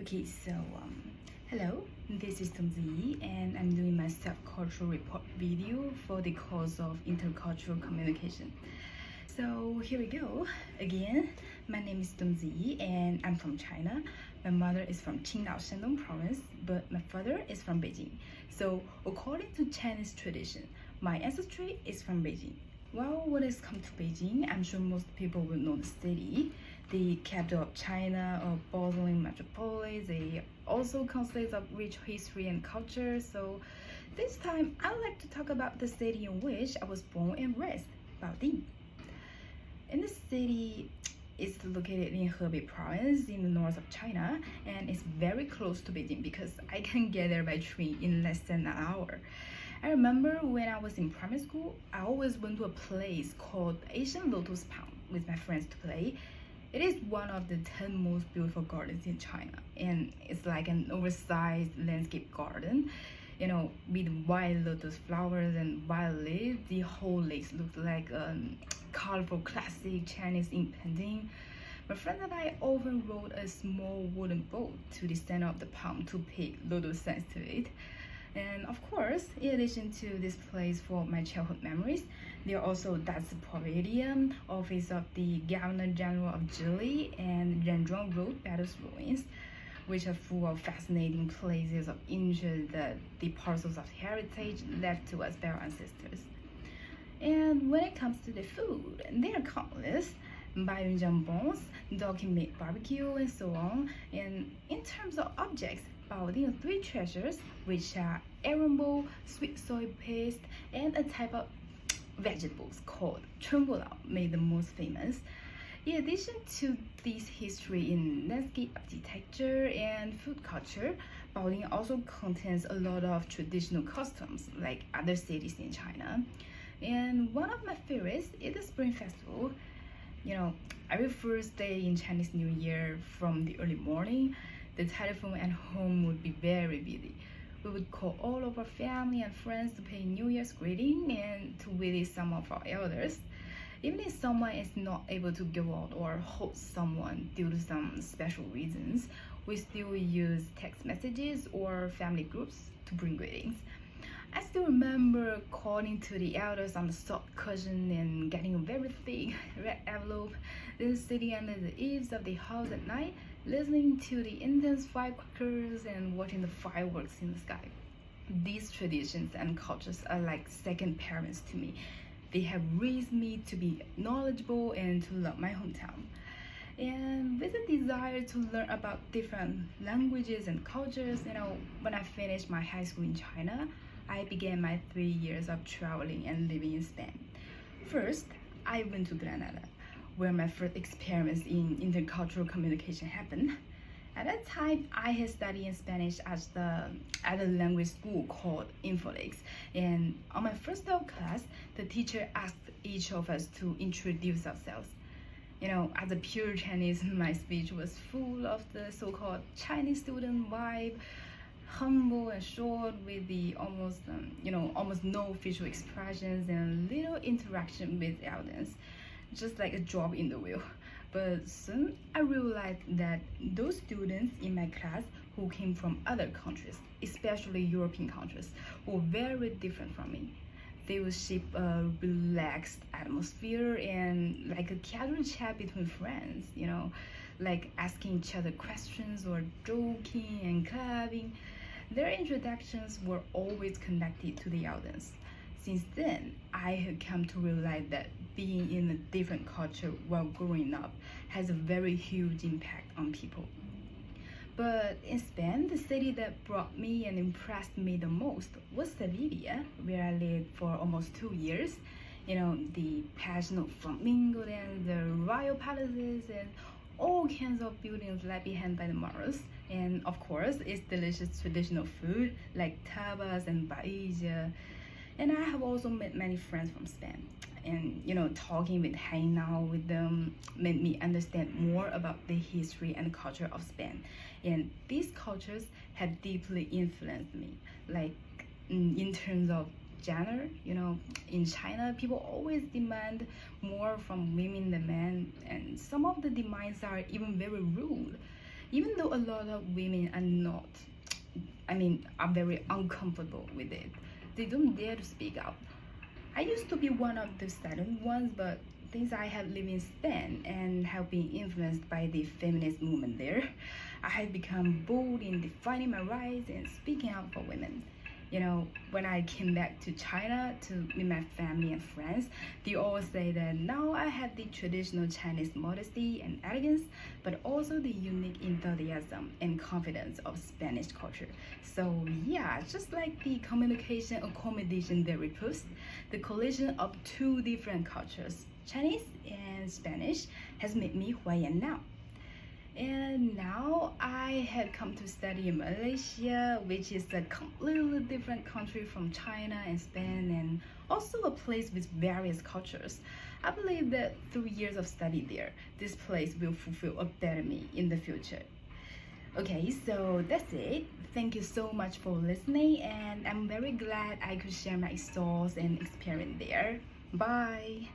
Okay, so hello, this is Ziyi, and I'm doing my self-cultural report video for the course of intercultural communication. So here we go. Again, my name is Ziyi, and I'm from China. My mother is from Qingdao, Shandong province, but my father is from Beijing. So according to Chinese tradition, my ancestry is from Beijing. Well, when it's come to Beijing, I'm sure most people will know the city, the capital of China, a bustling metropolis. It also consists of rich history and culture. So this time, I'd like to talk about the city in which I was born and raised, Baoding. And the city is located in Hebei province in the north of China, and it's very close to Beijing because I can get there by train in less than an hour. I remember when I was in primary school, I always went to a place called Asian Lotus Pond with my friends to play. It is one of the 10 most beautiful gardens in China, and it's like an oversized landscape garden. With white lotus flowers and violets, the whole lake looked like a colorful classic Chinese ink painting. My friend and I often rode a small wooden boat to the center of the pond to pick lotus scents to it. And of course, in addition to this place for my childhood memories, there are also that's the Pavilion, office of the Governor General of Ziyi, and Renzhuang Road Battles ruins, which are full of fascinating places of interest that the parcels of heritage left to us by our ancestors. And when it comes to the food, they are countless. Bayun jambons, donkey meat barbecue, and so on. And in terms of objects, Baoding three treasures, which are erembo, sweet soy paste, and a type of vegetables called chunbulao, made the most famous. In addition to this history in landscape architecture and food culture, Baoding also contains a lot of traditional customs like other cities in China. And one of my favorites is the Spring Festival. Every first day in Chinese New Year from the early morning, the telephone at home would be very busy. We would call all of our family and friends to pay New Year's greeting and to visit some of our elders. Even if someone is not able to go out or host someone due to some special reasons, we still use text messages or family groups to bring greetings. I still remember calling to the elders on the soft cushion and getting a very thick red envelope, then sitting under the eaves of the house at night, listening to the intense firecrackers and watching the fireworks in the sky. These traditions and cultures are like second parents to me. They have raised me to be knowledgeable and to love my hometown. And with a desire to learn about different languages and cultures, when I finished my high school in China, I began my 3 years of traveling and living in Spain. First, I went to Granada, where my first experience in intercultural communication happened. At that time, I had studied in Spanish at a language school called Infolix. And on my first day of class, the teacher asked each of us to introduce ourselves. As a pure Chinese, my speech was full of the so-called Chinese student vibe, humble and short with the almost no facial expressions and little interaction with the audience, just like a job in the wheel. But soon I realized that those students in my class who came from other countries, especially European countries, were very different from me. They would shape a relaxed atmosphere and like a casual chat between friends, like asking each other questions or joking and clapping. Their introductions were always connected to the audience. Since then, I have come to realize that being in a different culture while growing up has a very huge impact on people. But in Spain, the city that brought me and impressed me the most was Sevilla, where I lived for almost 2 years. The passion of flamingo and the royal palaces and all kinds of buildings left behind by the Moros. And of course, it's delicious traditional food like tapas and paella. And I have also met many friends from Spain. And talking with, hanging out with them made me understand more about the history and culture of Spain. And these cultures have deeply influenced me, like in terms of gender. In China, people always demand more from women than men, and some of the demands are even very rude. even though a lot of women are not, are very uncomfortable with it. They don't dare to speak out. I used to be one of the silent ones, but since I have lived in Spain and have been influenced by the feminist movement there, I have become bold in defining my rights and speaking out for women. When I came back to China to meet my family and friends, they all say that now I have the traditional Chinese modesty and elegance, but also the unique enthusiasm and confidence of Spanish culture. So yeah, just like the communication accommodation they repost, the collision of two different cultures, Chinese and Spanish, has made me who I am now. And now I have come to study in Malaysia, which is a completely different country from China and Spain, and also a place with various cultures. I believe that through years of study there, this place will fulfill a better me in the future. Okay, so that's it. Thank you so much for listening, and I'm very glad I could share my thoughts and experience there. Bye.